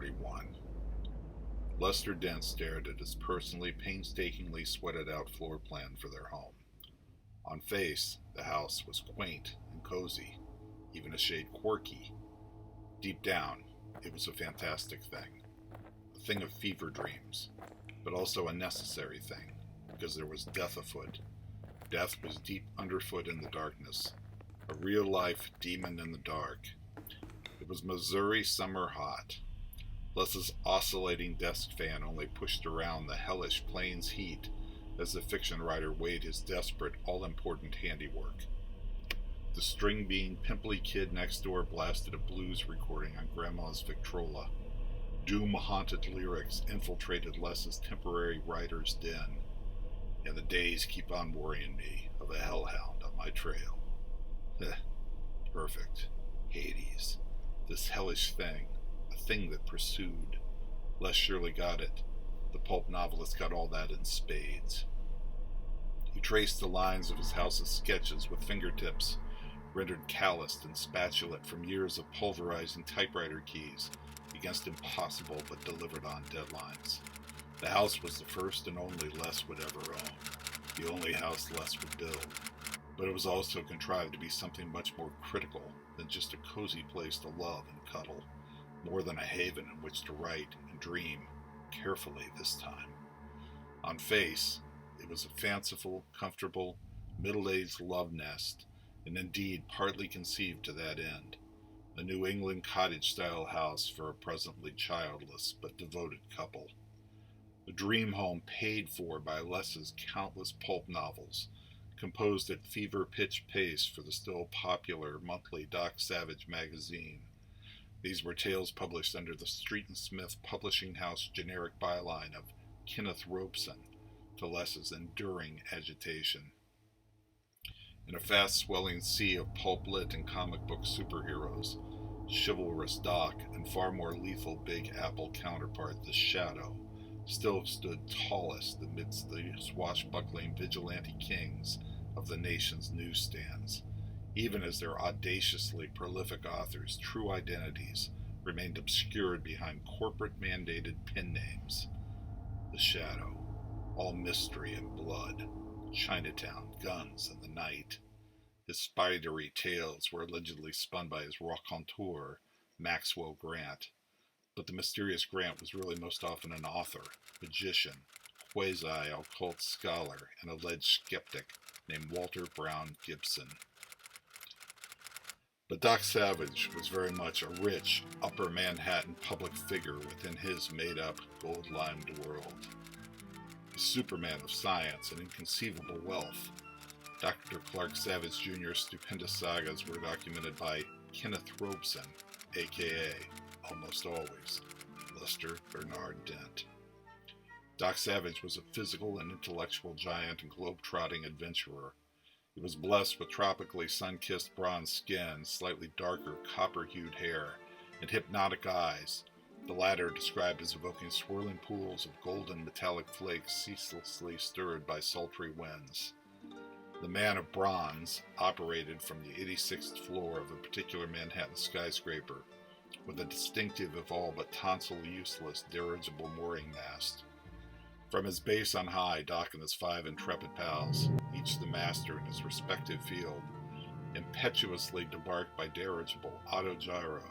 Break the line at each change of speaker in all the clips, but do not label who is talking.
1941. Lester Dent stared at his personally, painstakingly sweated out floor plan for their home. On face, the house was quaint and cozy, even a shade quirky. Deep down, it was a fantastic thing. A thing of fever dreams, but also a necessary thing, because there was death afoot. Death was deep underfoot in the darkness, a real-life demon in the dark. It was Missouri summer hot. Les's oscillating desk fan only pushed around the hellish plains heat as the fiction writer weighed his desperate, all-important handiwork. The string-bean, pimply kid next door blasted a blues recording on Grandma's Victrola. Doom-haunted lyrics infiltrated Les's temporary writer's den, and the days keep on worrying me of a hellhound on my trail. Perfect. Hades. This hellish thing. A thing that pursued. Les surely got it. The pulp novelist got all that in spades. He traced the lines of his house's sketches with fingertips, rendered calloused and spatulate from years of pulverizing typewriter keys against impossible but delivered on deadlines. The house was the first and only Les would ever own, the only house Les would build, but it was also contrived to be something much more critical than just a cozy place to love and cuddle, more than a haven in which to write and dream, carefully this time. On face, it was a fanciful, comfortable, middle-aged love nest, and indeed partly conceived to that end, a New England cottage-style house for a presently childless but devoted couple. A dream home paid for by Les's countless pulp novels, composed at fever-pitch pace for the still popular monthly Doc Savage magazine. These were tales published under the Street and Smith Publishing House generic byline of Kenneth Robeson, to Les's enduring agitation. In a fast-swelling sea of pulp-lit and comic book superheroes, chivalrous Doc and far more lethal Big Apple counterpart, the Shadow, still stood tallest amidst the swashbuckling vigilante kings of the nation's newsstands, even as their audaciously prolific authors' true identities remained obscured behind corporate-mandated pen names. The Shadow, all mystery and blood, Chinatown, guns, and the night. His spidery tales were allegedly spun by his raconteur, Maxwell Grant, but the mysterious Grant was really most often an author, magician, quasi-occult scholar, and alleged skeptic named Walter Brown Gibson. But Doc Savage was very much a rich, upper Manhattan public figure within his made-up, gold-limed world. The Superman of science and inconceivable wealth, Dr. Clark Savage Jr.'s stupendous sagas were documented by Kenneth Robeson, a.k.a. almost always Lester Bernard Dent. Doc Savage was a physical and intellectual giant and globe-trotting adventurer. He was blessed with tropically sun-kissed bronze skin, slightly darker copper-hued hair, and hypnotic eyes, the latter described as evoking swirling pools of golden metallic flakes ceaselessly stirred by sultry winds. The man of bronze operated from the 86th floor of a particular Manhattan skyscraper, with a distinctive, if all but tonsil-useless, dirigible mooring mast. From his base on high, Doc and his 5 intrepid pals, each the master in his respective field, impetuously debarked by dirigible, autogyro,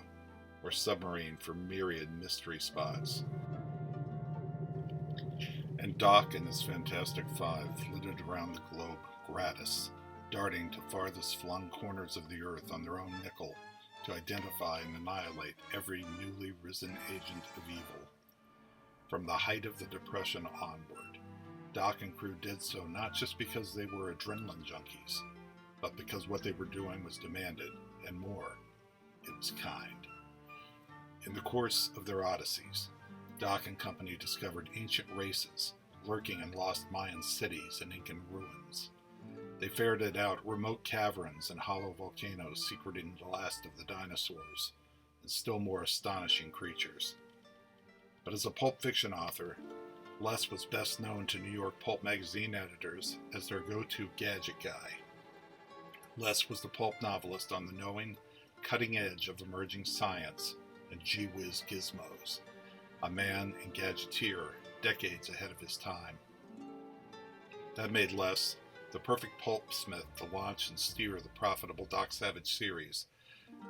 or submarine for myriad mystery spots. And Doc and his Fantastic 5 flitted around the globe gratis, darting to farthest flung corners of the earth on their own nickel to identify and annihilate every newly risen agent of evil. From the height of the Depression onward, Doc and crew did so not just because they were adrenaline junkies, but because what they were doing was demanded, and more, it was kind. In the course of their odysseys, Doc and company discovered ancient races lurking in lost Mayan cities and Incan ruins. They ferreted out remote caverns and hollow volcanoes secreting the last of the dinosaurs, and still more astonishing creatures. But as a pulp fiction author, Les was best known to New York pulp magazine editors as their go-to gadget guy. Les was the pulp novelist on the knowing, cutting edge of emerging science and gee-whiz gizmos, a man and gadgeteer decades ahead of his time. That made Les the perfect pulpsmith to launch and steer the profitable Doc Savage series,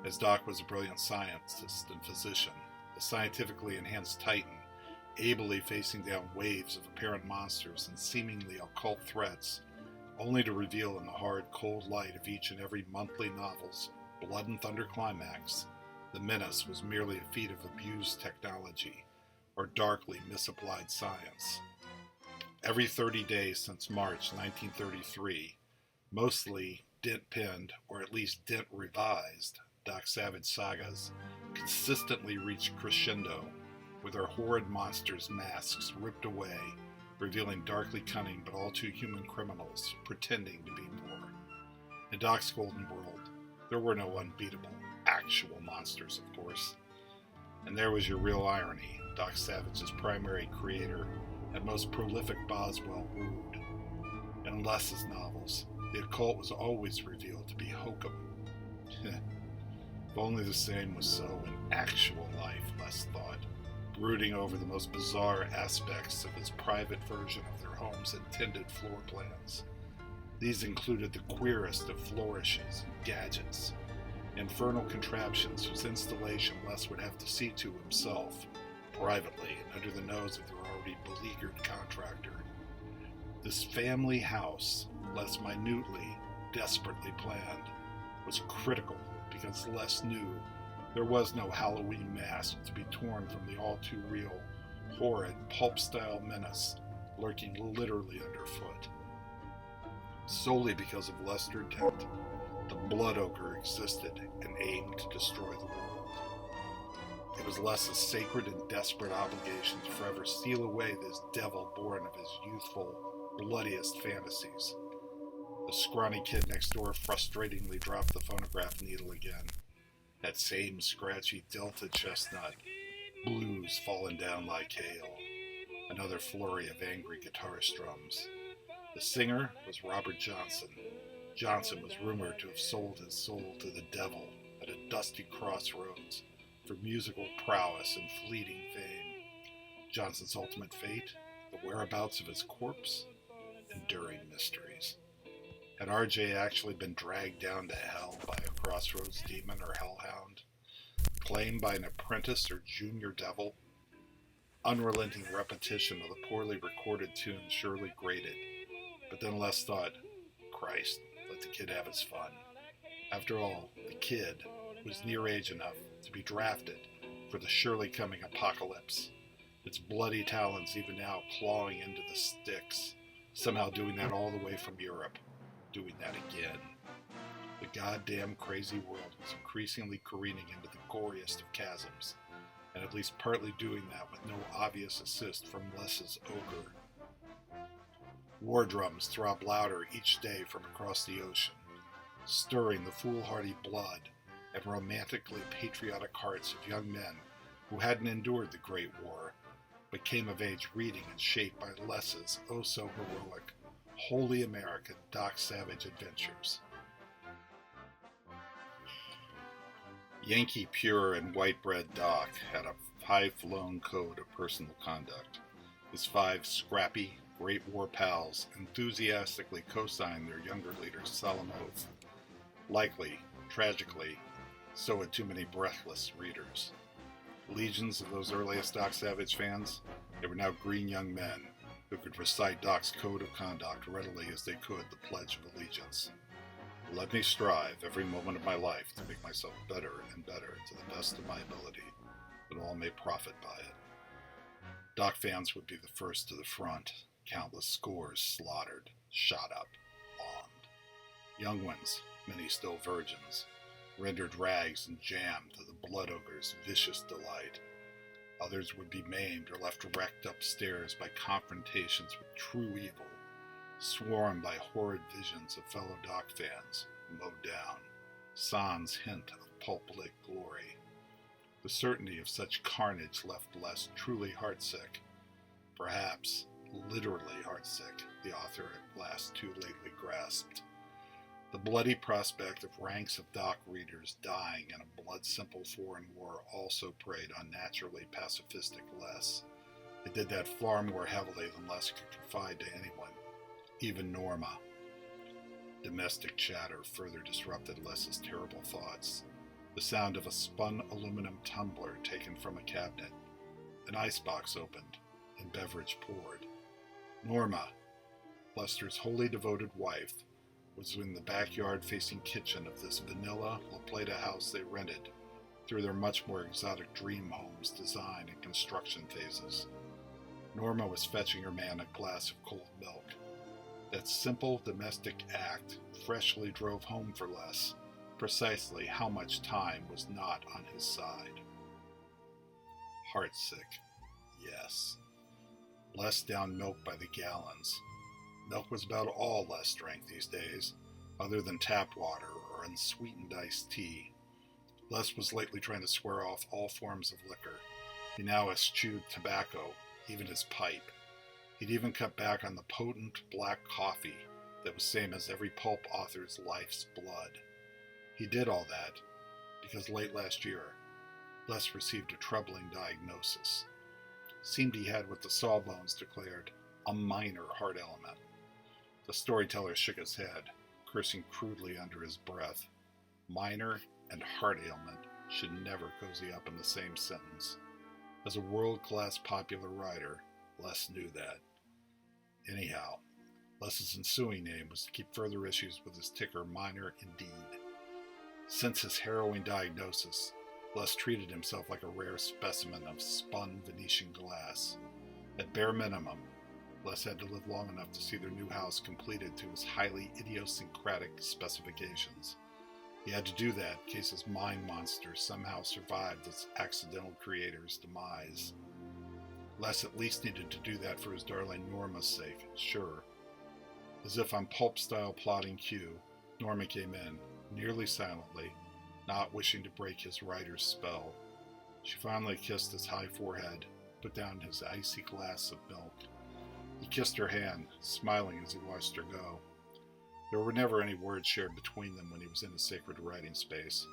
as Doc was a brilliant scientist and physician, a scientifically enhanced titan, ably facing down waves of apparent monsters and seemingly occult threats, only to reveal in the hard, cold light of each and every monthly novel's blood and thunder climax, the menace was merely a feat of abused technology or darkly misapplied science. Every 30 days since March 1933, mostly dent-penned or at least dent-revised Doc Savage sagas consistently reached crescendo with their horrid monsters' masks ripped away, revealing darkly cunning but all too human criminals pretending to be more. In Doc's golden world, there were no unbeatable, actual monsters, of course. And there was your real irony. Doc Savage's primary creator and most prolific Boswell wooed. In Les's novels, the occult was always revealed to be hokum. If only the same was so in actual life, Les thought, brooding over the most bizarre aspects of his private version of their home's intended floor plans. These included the queerest of flourishes and gadgets, infernal contraptions whose installation Les would have to see to himself, privately and under the nose of their already beleaguered contractor. This family house, Les minutely, desperately planned, was critical because Les knew there was no Halloween mask to be torn from the all-too-real, horrid, pulp-style menace lurking literally underfoot. Solely because of Lester Dent, the Blood Ogre existed and aimed to destroy the world. It was Les's sacred and desperate obligation to forever seal away this devil born of his youthful, bloodiest fantasies. The scrawny kid next door frustratingly dropped the phonograph needle again. That same scratchy Delta chestnut, blues falling down like hail. Another flurry of angry guitar strums. The singer was Robert Johnson. Johnson was rumored to have sold his soul to the devil at a dusty crossroads for musical prowess and fleeting fame. Johnson's ultimate fate, the whereabouts of his corpse, enduring mysteries. Had RJ actually been dragged down to hell by a crossroads demon or hellhound? Claimed by an apprentice or junior devil? Unrelenting repetition of the poorly recorded tune surely grated. But then Les thought, Christ, let the kid have his fun. After all, the kid was near age enough to be drafted for the surely coming apocalypse, its bloody talons even now clawing into the sticks, somehow doing that all the way from Europe, doing that again. The goddamn crazy world was increasingly careening into the goriest of chasms, and at least partly doing that with no obvious assist from Les's ogre. War drums throbbed louder each day from across the ocean, stirring the foolhardy blood and romantically patriotic hearts of young men who hadn't endured the Great War, but came of age reading and shaped by Les's oh-so-heroic, wholly American Doc Savage adventures. Yankee pure and white-bread Doc had a high-flown code of personal conduct. His 5 scrappy, Great War pals enthusiastically co-signed their younger leader's solemn oath. Likely, tragically, so had too many breathless readers. Legions of those earliest Doc Savage fans, they were now green young men who could recite Doc's code of conduct readily as they could the Pledge of Allegiance. Let me strive every moment of my life to make myself better and better to the best of my ability, that all may profit by it. Doc fans would be the first to the front, countless scores slaughtered, shot up, bombed. Young ones, many still virgins, rendered rags and jam to the Blood Ogre's vicious delight. Others would be maimed or left wrecked upstairs by confrontations with true evil, swarmed by horrid visions of fellow Doc fans, mowed down, sans hint of pulp-lit glory. The certainty of such carnage left Les truly heartsick. Perhaps literally heartsick, the author at last too lately grasped. The bloody prospect of ranks of dock readers dying in a blood-simple foreign war also preyed on naturally pacifistic Les. It did that far more heavily than Les could confide to anyone, even Norma. Domestic chatter further disrupted Les's terrible thoughts. The sound of a spun aluminum tumbler taken from a cabinet, an icebox opened, and beverage poured. Norma, Lester's wholly devoted wife, was in the backyard-facing kitchen of this vanilla La Plata house they rented through their much more exotic dream home's design and construction phases. Norma was fetching her man a glass of cold milk. That simple domestic act freshly drove home for Les precisely how much time was not on his side. Heartsick, yes. Les downed milk by the gallons. Milk was about all Les drank these days, other than tap water or unsweetened iced tea. Les was lately trying to swear off all forms of liquor. He now eschewed tobacco, even his pipe. He'd even cut back on the potent black coffee that was same as every pulp author's life's blood. He did all that because late last year, Les received a troubling diagnosis. Seemed he had what the Sawbones declared a minor heart ailment. The storyteller shook his head, cursing crudely under his breath. Minor and heart ailment should never cozy up in the same sentence. As a world-class popular writer, Les knew that. Anyhow, Les's ensuing name was to keep further issues with his ticker minor indeed. Since his harrowing diagnosis, Les treated himself like a rare specimen of spun Venetian glass. At bare minimum, Les had to live long enough to see their new house completed to his highly idiosyncratic specifications. He had to do that in case his mind monster somehow survived its accidental creator's demise. Les at least needed to do that for his darling Norma's sake, sure. As if on pulp-style plotting cue, Norma came in, nearly silently, not wishing to break his writer's spell. She finally kissed his high forehead, put down his icy glass of milk. He kissed her hand, smiling as he watched her go. There were never any words shared between them when he was in his sacred writing space.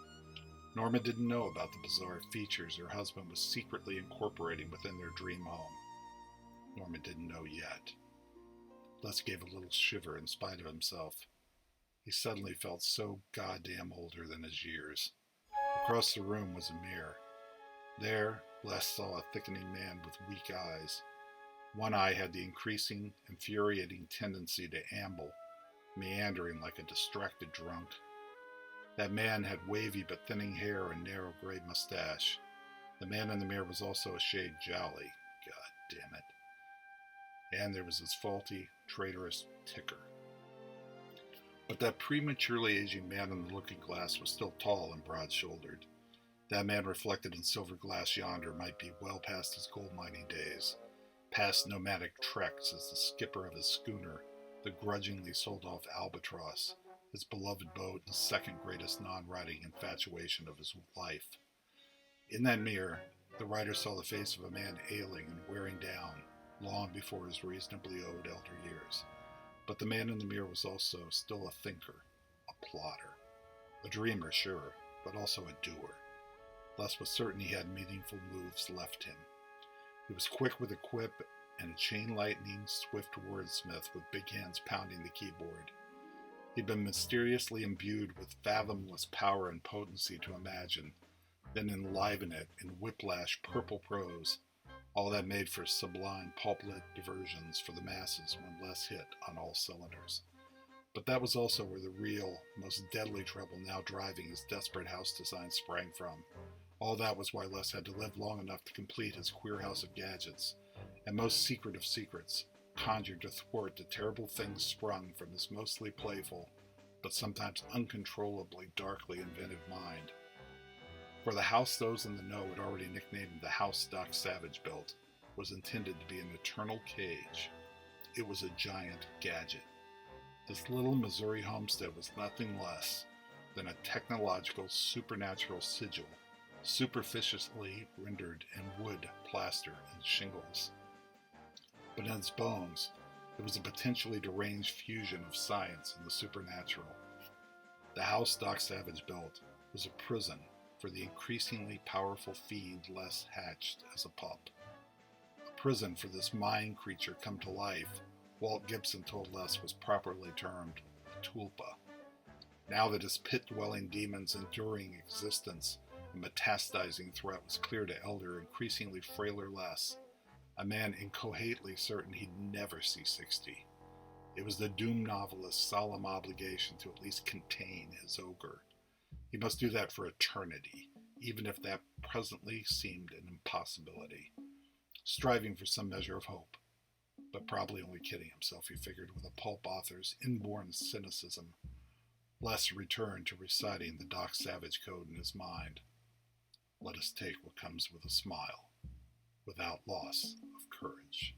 Norma didn't know about the bizarre features her husband was secretly incorporating within their dream home. Norma didn't know yet. Les gave a little shiver in spite of himself. He suddenly felt so goddamn older than his years. Across the room was a mirror. There, Les saw a thickening man with weak eyes. One eye had the increasing, infuriating tendency to amble, meandering like a distracted drunk. That man had wavy but thinning hair and narrow gray mustache. The man in the mirror was also a shade jolly. God damn it. And there was his faulty, traitorous ticker. But that prematurely aging man in the looking glass was still tall and broad-shouldered. That man reflected in silver glass yonder might be well past his gold mining days, past nomadic treks as the skipper of his schooner, the grudgingly sold-off Albatross, his beloved boat and second greatest non-writing infatuation of his life. In that mirror, the writer saw the face of a man ailing and wearing down long before his reasonably owed elder years. But the man in the mirror was also still a thinker, a plotter, a dreamer, sure, but also a doer. Les was certain he had meaningful moves left him. He was quick with a quip and a chain-lightning, swift wordsmith with big hands pounding the keyboard. He'd been mysteriously imbued with fathomless power and potency to imagine, then enliven it in whiplash purple prose, all that made for sublime pulp-lit diversions for the masses when Les hit on all cylinders. But that was also where the real, most deadly trouble now driving his desperate house design sprang from. All that was why Les had to live long enough to complete his queer house of gadgets, and most secret of secrets, conjured to thwart the terrible things sprung from his mostly playful, but sometimes uncontrollably darkly inventive mind. For the house those in the know had already nicknamed the house Doc Savage built was intended to be an eternal cage. It was a giant gadget. This little Missouri homestead was nothing less than a technological supernatural sigil, superficiously rendered in wood, plaster, and shingles. But in its bones, it was a potentially deranged fusion of science and the supernatural. The house Doc Savage built was a prison for the increasingly powerful fiend Les hatched as a pup. A prison for this mind creature come to life, Walt Gibson told Les was properly termed a tulpa. Now that his pit-dwelling demon's enduring existence and metastasizing threat was clear to elder, increasingly frailer Les, a man incoherently certain he'd never see 60. It was the doomed novelist's solemn obligation to at least contain his ogre. He must do that for eternity, even if that presently seemed an impossibility. Striving for some measure of hope, but probably only kidding himself, he figured, with a pulp author's inborn cynicism. Les returned to reciting the Doc Savage code in his mind. Let us take what comes with a smile, without loss of courage.